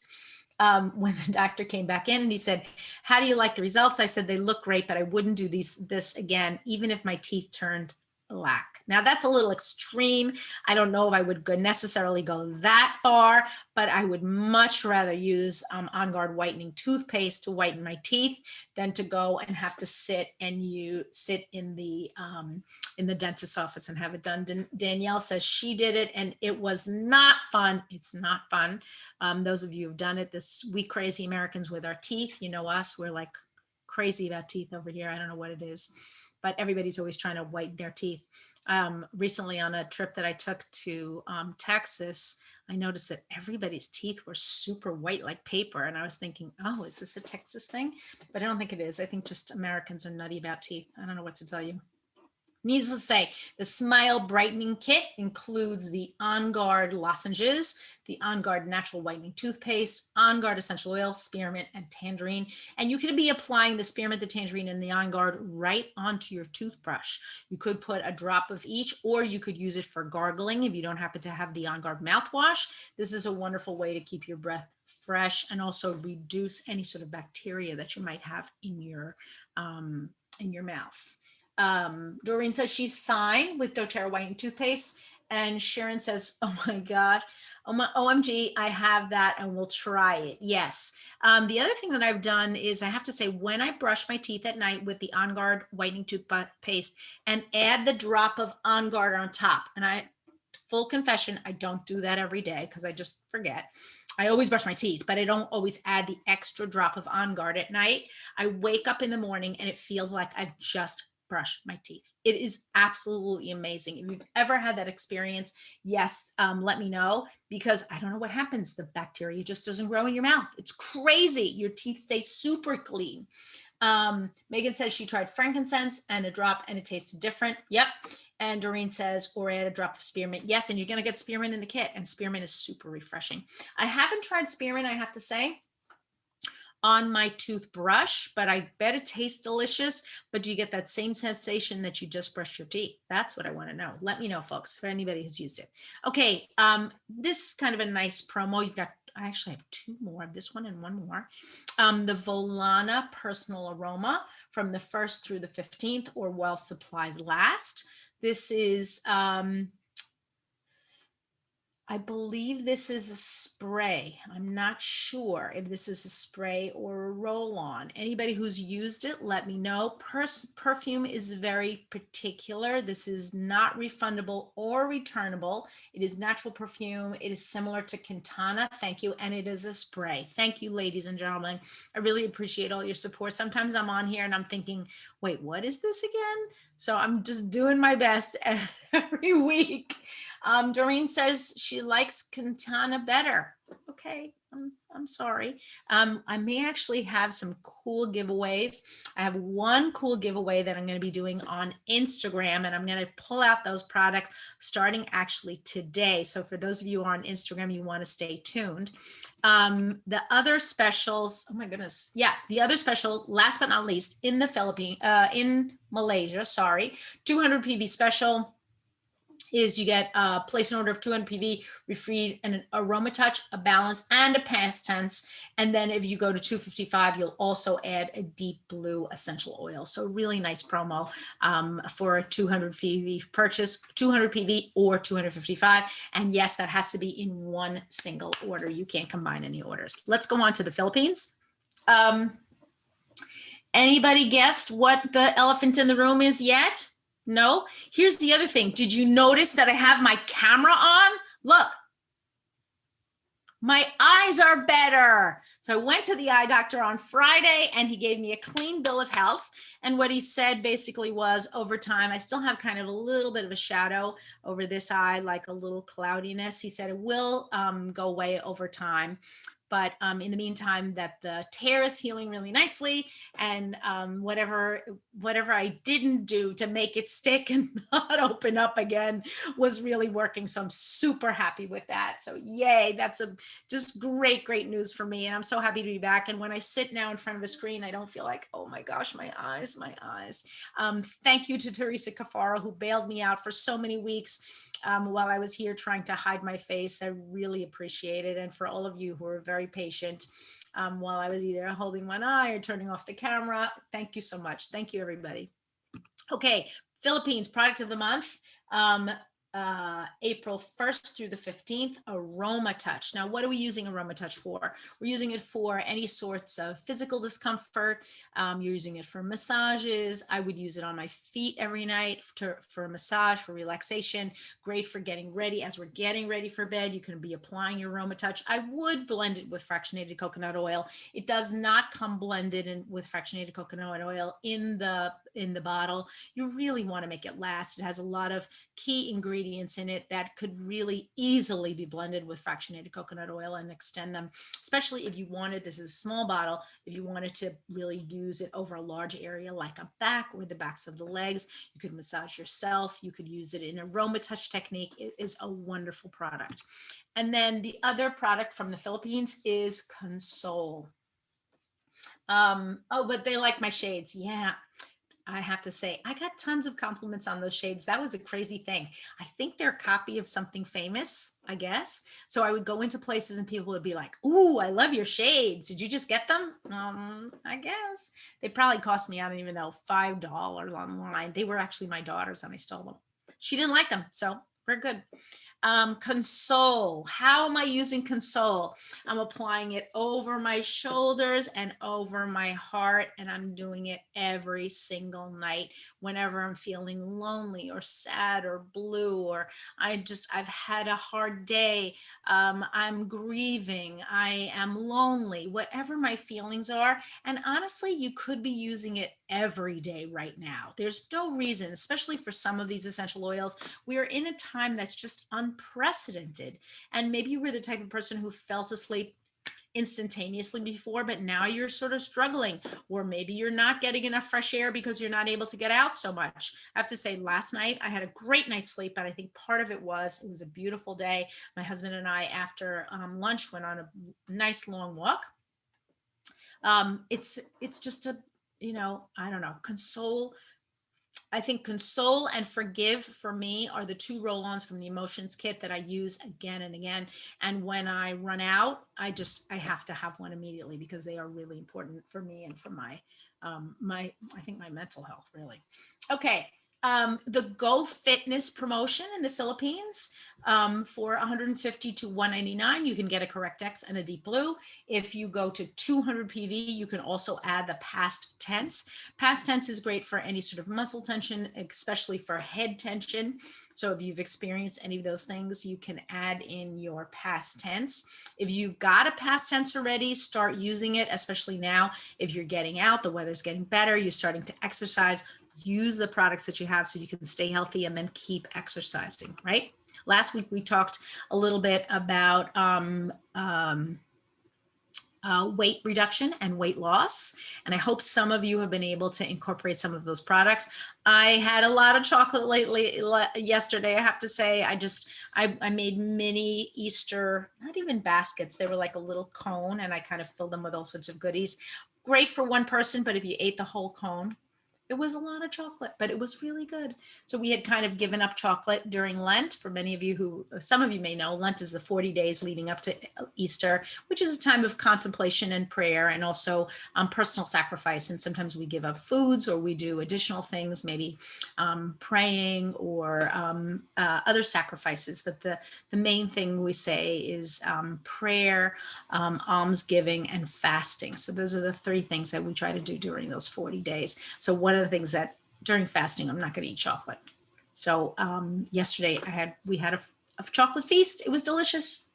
[SPEAKER 1] when the doctor came back in and he said, how do you like the results? I said, they look great, but I wouldn't do this again, even if my teeth turned black. Now that's a little extreme. I don't know if I would necessarily go that far, but I would much rather use On Guard whitening toothpaste to whiten my teeth than to go and have to sit in the dentist's office and have it done. Danielle says she did it and it was not fun. It's not fun. Those of you who've done it, we crazy Americans with our teeth, you know us, we're like crazy about teeth over here. I don't know what it is, but everybody's always trying to whiten their teeth. Recently on a trip that I took to Texas, I noticed that everybody's teeth were super white like paper. And I was thinking, oh, is this a Texas thing? But I don't think it is. I think just Americans are nutty about teeth. I don't know what to tell you. Needless to say, the Smile Brightening Kit includes the On Guard lozenges, the On Guard Natural Whitening Toothpaste, On Guard Essential Oil, Spearmint, and Tangerine. And you could be applying the Spearmint, the Tangerine, and the On Guard right onto your toothbrush. You could put a drop of each, or you could use it for gargling if you don't happen to have the On Guard mouthwash. This is a wonderful way to keep your breath fresh and also reduce any sort of bacteria that you might have in your mouth. Doreen says she's fine with doTERRA whitening toothpaste. And Sharon says, oh my God, OMG, I have that and we'll try it. Yes. The other thing that I've done is I have to say, when I brush my teeth at night with the On Guard whitening toothpaste and add the drop of On Guard on top, and full confession, I don't do that every day because I just forget. I always brush my teeth, but I don't always add the extra drop of On Guard at night. I wake up in the morning and it feels like I've just brush my teeth. It is absolutely amazing. If you've ever had that experience, yes, let me know, because I don't know what happens. The bacteria just doesn't grow in your mouth. It's crazy. Your teeth stay super clean. Megan says she tried frankincense and a drop and it tasted different. Yep. And Doreen says, or add a drop of spearmint. Yes, and you're going to get spearmint in the kit, and spearmint is super refreshing. I haven't tried spearmint, I have to say, on my toothbrush, but I bet it tastes delicious. But do you get that same sensation that you just brushed your teeth? That's what I want to know. Let me know, folks, for anybody who's used it. Okay, this is kind of a nice promo. I actually have two more, this one and one more. The Volana Personal Aroma from the 1st through the 15th, or while supplies last. This is, I believe this is a spray. I'm not sure if this is a spray or a roll-on. Anybody who's used it, let me know. Perfume is very particular. This is not refundable or returnable. It is natural perfume. It is similar to Quintana. Thank you. And it is a spray. Thank you, ladies and gentlemen. I really appreciate all your support. Sometimes I'm on here and I'm thinking, wait, what is this again? So I'm just doing my best every week. Doreen says she likes Quintana better. Okay, I'm sorry. I may actually have some cool giveaways. I have one cool giveaway that I'm going to be doing on Instagram, and I'm going to pull out those products starting actually today. So for those of you who are on Instagram, you want to stay tuned. The other specials, oh my goodness. Yeah, the other special, last but not least, in the in Malaysia, 200 PV special is you get place an order of 200 PV, refreed, and an aroma touch, a balance, and a past tense. And then if you go to 255, you'll also add a deep blue essential oil. So really nice promo for a 200 PV purchase, 200 PV or 255. And yes, that has to be in one single order. You can't combine any orders. Let's go on to the Philippines. Anybody guessed what the elephant in the room is yet? No? Here's the other thing. Did you notice that I have my camera on? Look, my eyes are better. So I went to the eye doctor on Friday and he gave me a clean bill of health. And what he said basically was, over time, I still have kind of a little bit of a shadow over this eye, like a little cloudiness. He said it will go away over time. But in the meantime, that the tear is healing really nicely, and whatever I didn't do to make it stick and not open up again was really working. So I'm super happy with that. So yay, that's just great news for me. And I'm so happy to be back. And when I sit now in front of a screen, I don't feel like, oh my gosh, my eyes. Thank you to Teresa Cafaro, who bailed me out for so many weeks while I was here trying to hide my face. I really appreciate it. And for all of you who are very very patient while I was either holding one eye or turning off the camera. Thank you so much. Thank you, everybody. Okay, Philippines product of the month. April 1st through the 15th, Aroma Touch. Now, what are we using Aroma Touch for? We're using it for any sorts of physical discomfort. You're using it for massages. I would use it on my feet every night for a massage, for relaxation. Great for getting ready. As we're getting ready for bed, you can be applying your Aroma Touch. I would blend it with fractionated coconut oil. It does not come blended in with fractionated coconut oil in the bottle. You really want to make it last. It has a lot of key ingredients in it that could really easily be blended with fractionated coconut oil and extend them, especially if you wanted, this is a small bottle, if you wanted to really use it over a large area like a back or the backs of the legs. You could massage yourself. You could use it in Aroma Touch technique. It is a wonderful product. And then the other product from the Philippines is Console. Oh, but they like my shades. Yeah. I have to say, I got tons of compliments on those shades. That was a crazy thing. I think they're a copy of something famous, I guess. So I would go into places and people would be like, "Ooh, I love your shades. Did you just get them?" I guess. They probably cost me, I don't even know, $5 online. They were actually my daughter's and I stole them. She didn't like them, so we're good. Console. How am I using Console? I'm applying it over my shoulders and over my heart, and I'm doing it every single night whenever I'm feeling lonely or sad or blue, or I've had a hard day. I'm grieving. I am lonely, whatever my feelings are. And honestly, you could be using it every day right now. There's no reason, especially for some of these essential oils. We are in a time that's just unprecedented. And maybe you were the type of person who fell asleep instantaneously before, but now you're sort of struggling, or maybe you're not getting enough fresh air because you're not able to get out so much. I have to say, last night I had a great night's sleep, but I think part of it was a beautiful day. My husband and I, after lunch, went on a nice long walk. It's just a, I don't know, Console. I think Console and Forgive for me are the two roll-ons from the Emotions kit that I use again and again. And when I run out, I have to have one immediately because they are really important for me and for my, I think my mental health, really. Okay. The Go Fitness promotion in the Philippines, for $150 to $199, you can get a Correct X and a Deep Blue. If you go to 200 PV, you can also add the past tense. Past tense is great for any sort of muscle tension, especially for head tension. So if you've experienced any of those things, you can add in your past tense. If you've got a past tense already, start using it, especially now. If you're getting out, the weather's getting better, you're starting to exercise, use the products that you have so you can stay healthy and then keep exercising, right? Last week, we talked a little bit about weight reduction and weight loss. And I hope some of you have been able to incorporate some of those products. I had a lot of chocolate yesterday, I have to say. I made mini Easter, not even baskets. They were like a little cone and I kind of filled them with all sorts of goodies. Great for one person, but if you ate the whole cone, it was a lot of chocolate, but it was really good. So we had kind of given up chocolate during Lent. For many of you some of you may know, Lent is the 40 days leading up to Easter, which is a time of contemplation and prayer and also personal sacrifice. And sometimes we give up foods or we do additional things, maybe praying or other sacrifices. But the main thing we say is prayer, almsgiving, and fasting. So those are the three things that we try to do during those 40 days. So one of the things that during fasting, I'm not going to eat chocolate. So yesterday we had a chocolate feast. It was delicious.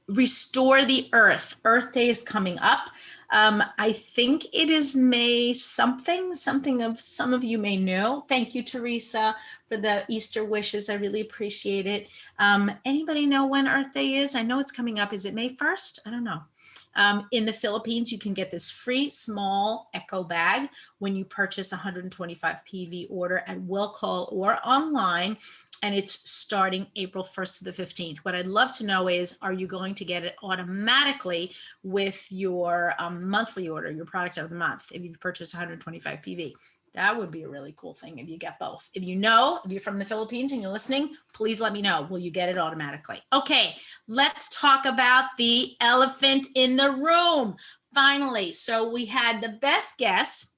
[SPEAKER 1] Restore the Earth. Earth Day is coming up. I think it is May something of some of you may know. Thank you, Teresa, for the Easter wishes. I really appreciate it. Anybody know when Earth Day is? I know it's coming up. Is it May 1st? I don't know. In the Philippines, you can get this free small eco bag when you purchase 125 PV order at will call or online, and it's starting April 1st to the 15th. What I'd love to know is, are you going to get it automatically with your monthly order, your product of the month, if you've purchased 125 PV? That would be a really cool thing if you get both. If you're from the Philippines and you're listening, please let me know. Will you get it automatically? Okay, let's talk about the elephant in the room. Finally, so we had the best guess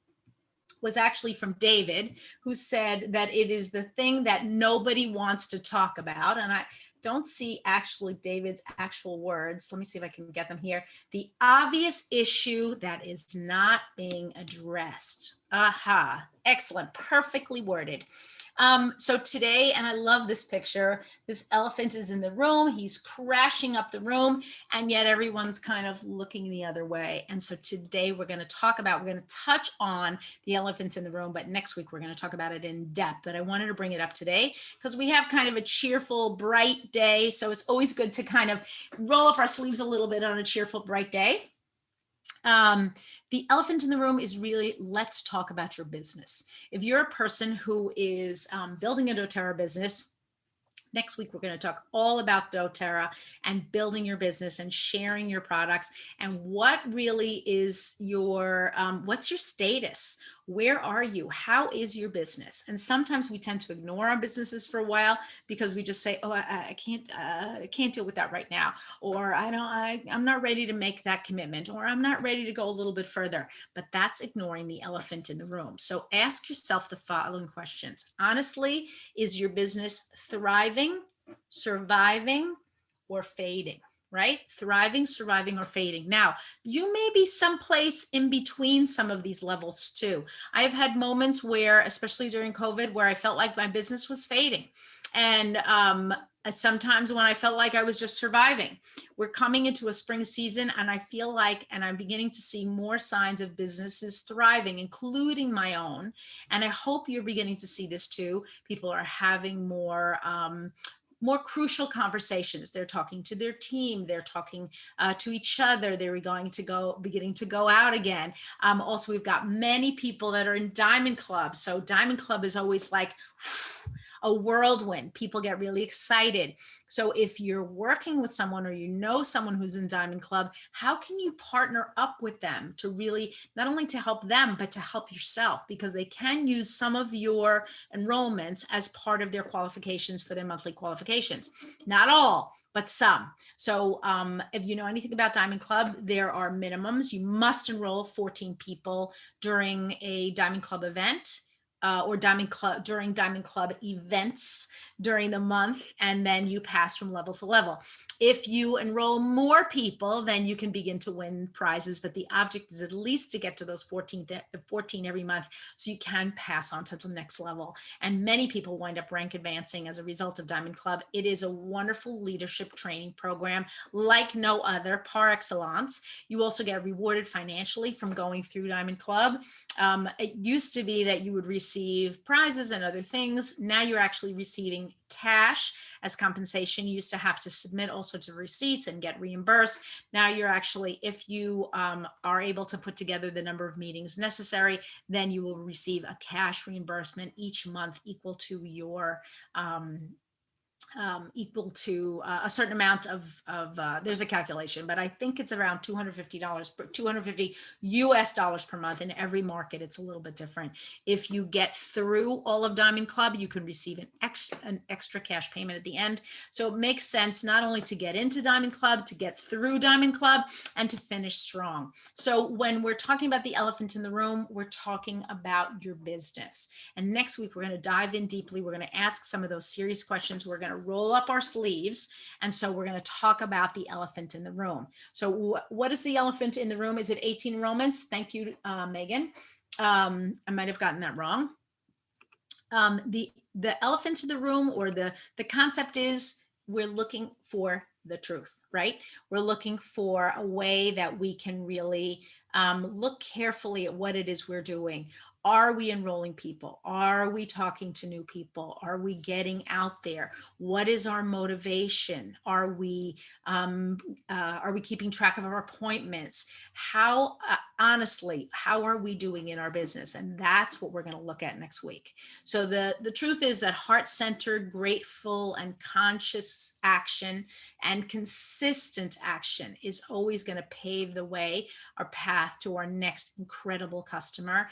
[SPEAKER 1] was actually from David, who said that it is the thing that nobody wants to talk about. And I don't see actually David's actual words. Let me see if I can get them here. The obvious issue that is not being addressed. Aha, excellent, perfectly worded. So today, and I love this picture, this elephant is in the room, he's crashing up the room, and yet everyone's kind of looking the other way. And so today we're going to touch on the elephant in the room, but next week we're going to talk about it in depth. But I wanted to bring it up today because we have kind of a cheerful, bright day. So it's always good to kind of roll up our sleeves a little bit on a cheerful, bright day. The elephant in the room is really, let's talk about your business. If you're a person who is building a doTERRA business, next week, we're going to talk all about doTERRA and building your business and sharing your products and what really is your, what's your status? Where are you? How is your business? And sometimes we tend to ignore our businesses for a while because we just say, oh, I can't deal with that right now. Or I'm not ready to make that commitment, or I'm not ready to go a little bit further. But that's ignoring the elephant in the room. So ask yourself the following questions. Honestly, is your business thriving, surviving, or fading? Right? Thriving, surviving, or fading. Now, you may be someplace in between some of these levels too. I've had moments where, especially during COVID, where I felt like my business was fading. And sometimes when I felt like I was just surviving. We're coming into a spring season, and I feel like, and I'm beginning to see more signs of businesses thriving, including my own. And I hope you're beginning to see this too. People are having more crucial conversations. They're talking to their team. They're talking to each other. They're beginning to go out again. Also, we've got many people that are in Diamond Club. So Diamond Club is always like a whirlwind. People get really excited. So if you're working with someone or you know someone who's in Diamond Club, how can you partner up with them to really, not only to help them, but to help yourself, because they can use some of your enrollments as part of their qualifications for their monthly qualifications. Not all, but some. So if you know anything about Diamond Club, there are minimums. You must enroll 14 people during a Diamond Club event. Or during Diamond Club events during the month, and then you pass from level to level. If you enroll more people, then you can begin to win prizes, but the object is at least to get to those 14 every month, so you can pass on to the next level. And many people wind up rank advancing as a result of Diamond Club. It is a wonderful leadership training program like no other, par excellence. You also get rewarded financially from going through Diamond Club. It used to be that you would receive prizes and other things. Now you're actually receiving cash as compensation. You used to have to submit all sorts of receipts and get reimbursed. Now you're actually, if you are able to put together the number of meetings necessary, then you will receive a cash reimbursement each month equal to your a certain amount of there's a calculation, but I think it's around $250 US per month. In every market, it's a little bit different. If you get through all of Diamond Club, you can receive an extra cash payment at the end. So it makes sense not only to get into Diamond Club, to get through Diamond Club, and to finish strong. So when we're talking about the elephant in the room, we're talking about your business. And next week, we're going to dive in deeply. We're going to ask some of those serious questions. We're going to roll up our sleeves. And so we're going to talk about the elephant in the room. So what is the elephant in the room? Is it 18 enrollments? Thank you, Megan. I might have gotten that wrong. The elephant in the room, or the concept is, we're looking for the truth, right? We're looking for a way that we can really look carefully at what it is we're doing. Are we enrolling people? Are we talking to new people? Are we getting out there? What is our motivation? Are we keeping track of our appointments? How, honestly, how are we doing in our business? And that's what we're going to look at next week. So the truth is that heart-centered, grateful, and conscious action and consistent action is always going to pave the way, our path to our next incredible customer.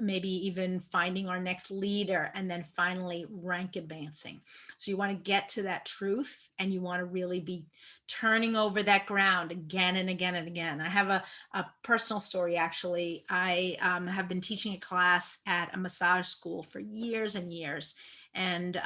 [SPEAKER 1] maybe even finding our next leader, and then finally rank advancing. So you want to get to that truth, and you want to really be turning over that ground again and again and again. I have a personal story, actually. I have been teaching a class at a massage school for years and years. And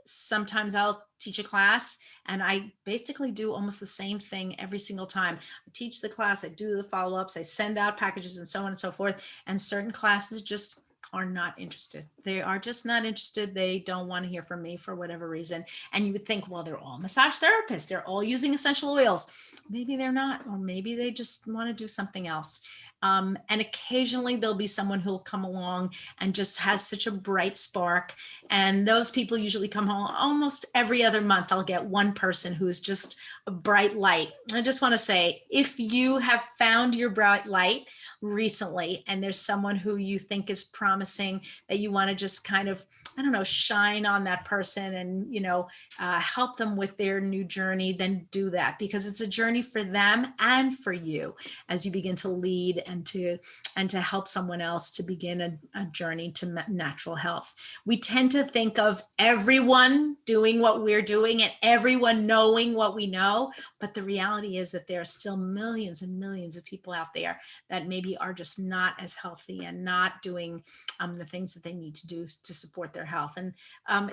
[SPEAKER 1] sometimes I'll teach a class and I basically do almost the same thing every single time. I teach the class, I do the follow-ups, I send out packages and so on and so forth. And certain classes just are not interested. They are just not interested. They don't want to hear from me for whatever reason. And you would think, well, they're all massage therapists. They're all using essential oils. Maybe they're not, or maybe they just want to do something else. And occasionally there'll be someone who'll come along and just has such a bright spark. And those people usually come home almost every other month. I'll get one person who is just a bright light. I just want to say, if you have found your bright light recently and there's someone who you think is promising, that you want to just kind of, I don't know, shine on that person and, you know, help them with their new journey, then do that, because it's a journey for them and for you as you begin to lead and to help someone else to begin a journey to natural health. We tend to think of everyone doing what we're doing and everyone knowing what we know, but the reality is that there are still millions and millions of people out there that maybe are just not as healthy and not doing the things that they need to do to support their health. And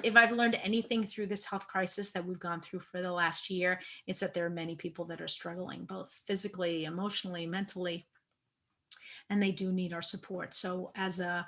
[SPEAKER 1] if I've learned anything through this health crisis that we've gone through for the last year, it's that there are many people that are struggling, both physically, emotionally, mentally, and they do need our support. So as a,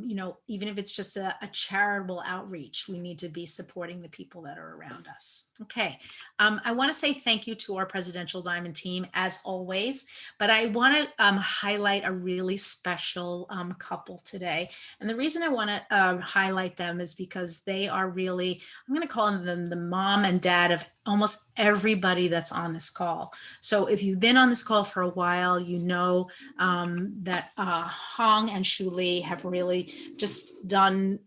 [SPEAKER 1] you know, even if it's just a charitable outreach, we need to be supporting the people that are around us. Okay. I want to say thank you to our Presidential Diamond team as always, but I want to highlight a really special couple today. And the reason I want to highlight them is because they are really, I'm going to call them the mom and dad of almost everybody that's on this call. So if you've been on this call for a while, you know that Hong and Shuli have really just done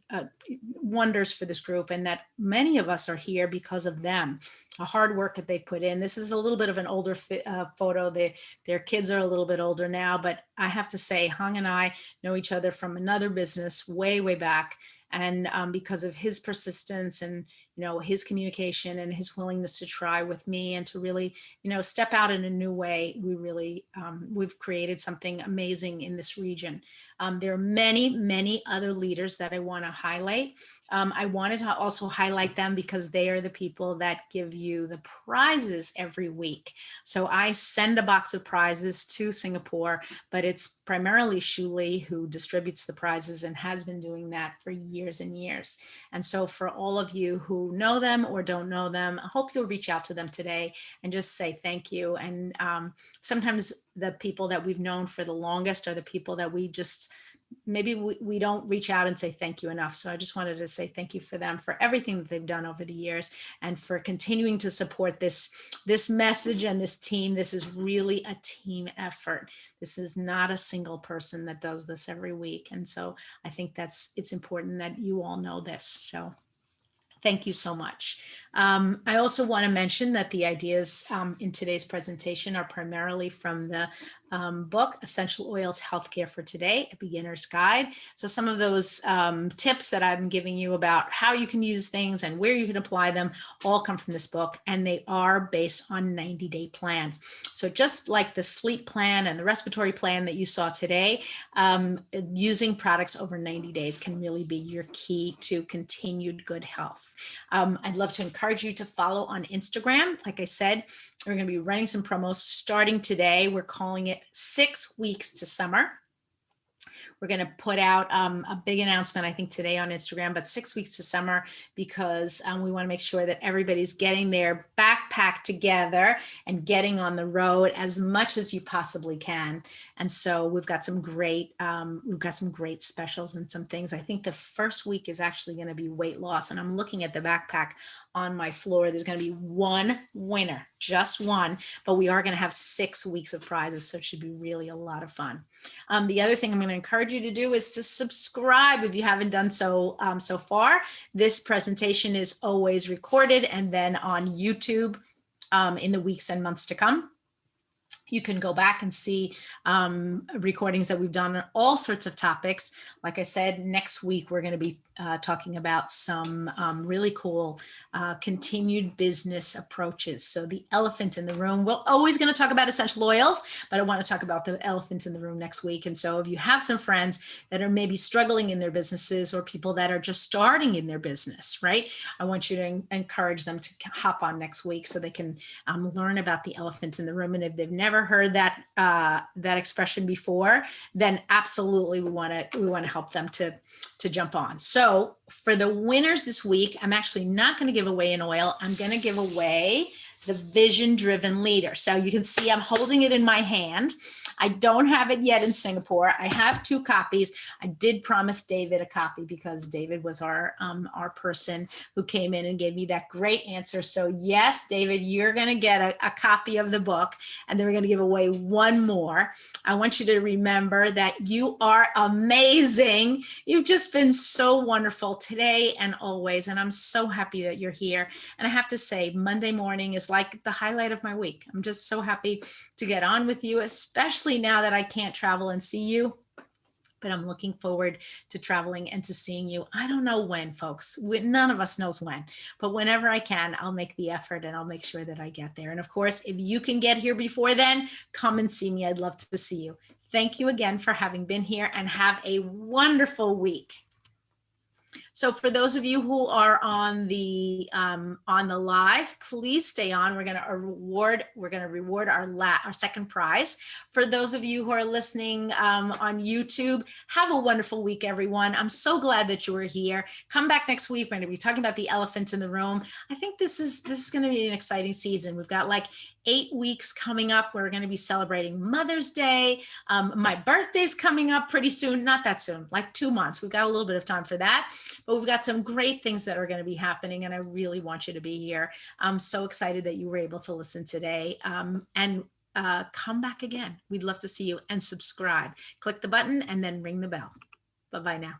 [SPEAKER 1] wonders for this group, and that many of us are here because of them, the hard work that they put in. This is a little bit of an older photo. Their kids are a little bit older now, but I have to say, Hong and I know each other from another business way, way back. And because of his persistence and, you know, his communication and his willingness to try with me and to really, you know, step out in a new way, we really, we've created something amazing in this region. There are many, many other leaders that I want to highlight. I wanted to also highlight them because they are the people that give you the prizes every week. So I send a box of prizes to Singapore, but it's primarily Shuli who distributes the prizes and has been doing that for years and years. And so for all of you who know them or don't know them, I hope you'll reach out to them today and just say thank you. And sometimes the people that we've known for the longest are the people that we just, maybe we don't reach out and say thank you enough. So I just wanted to say thank you for them, for everything that they've done over the years, and for continuing to support this message and this team. This is really a team effort. This is not a single person that does this every week. And so I think it's important that you all know this. So thank you so much. I also want to mention that the ideas in today's presentation are primarily from the book, Essential Oils Healthcare for Today, A Beginner's Guide. So some of those tips that I'm giving you about how you can use things and where you can apply them all come from this book, and they are based on 90-day plans. So just like the sleep plan and the respiratory plan that you saw today, using products over 90 days can really be your key to continued good health. I'd love to encourage you to follow on Instagram. Like I said, we're going to be running some promos starting today. We're calling it 6 weeks to summer. We're going to put out a big announcement, I think, today on Instagram, but 6 weeks to summer, because we want to make sure that everybody's getting their backpack together and getting on the road as much as you possibly can. And so we've got some great specials and some things. I think the first week is actually going to be weight loss, and I'm looking at the backpack on my floor. There's going to be one winner, just one, but we are going to have 6 weeks of prizes, so it should be really a lot of fun. The other thing I'm going to encourage you to do is to subscribe if you haven't done so so far. This presentation is always recorded and then on YouTube in the weeks and months to come. You can go back and see recordings that we've done on all sorts of topics. Like I said, next week, we're going to be talking about some really cool continued business approaches. So the elephant in the room, we're always going to talk about essential oils, but I want to talk about the elephant in the room next week. And so if you have some friends that are maybe struggling in their businesses, or people that are just starting in their business, right? I want you to encourage them to hop on next week so they can learn about the elephant in the room. And if they've never heard that that expression before, then absolutely we want to help them to jump on. So for the winners this week, I'm actually not going to give away an oil. I'm going to give away the Vision Driven Leader. So you can see I'm holding it in my hand. I don't have it yet in Singapore. I have 2 copies. I did promise David a copy because David was our person who came in and gave me that great answer. So yes, David, you're going to get a copy of the book, and then we're going to give away 1 more. I want you to remember that you are amazing. You've just been so wonderful today and always, and I'm so happy that you're here. And I have to say, Monday morning is like the highlight of my week. I'm just so happy to get on with you, especially now that I can't travel and see you. But I'm looking forward to traveling and to seeing you. I don't know when, folks. None of us knows when, but whenever I can, I'll make the effort and I'll make sure that I get there. And of course, if you can get here before then, come and see me. I'd love to see you. Thank you again for having been here, and have a wonderful week. So for those of you who are on the live, please stay on. We're going to reward our second prize. For those of you who are listening on YouTube, have a wonderful week, everyone. I'm so glad that you were here. Come back next week. We're going to be talking about the elephant in the room. I think this is going to be an exciting season. We've got like 8 weeks coming up. We're going to be celebrating Mother's Day. My birthday's coming up pretty soon. Not that soon, like 2 months. We've got a little bit of time for that, but we've got some great things that are going to be happening, and I really want you to be here. I'm so excited that you were able to listen today, and come back again. We'd love to see you, and subscribe. Click the button and then ring the bell. Bye-bye now.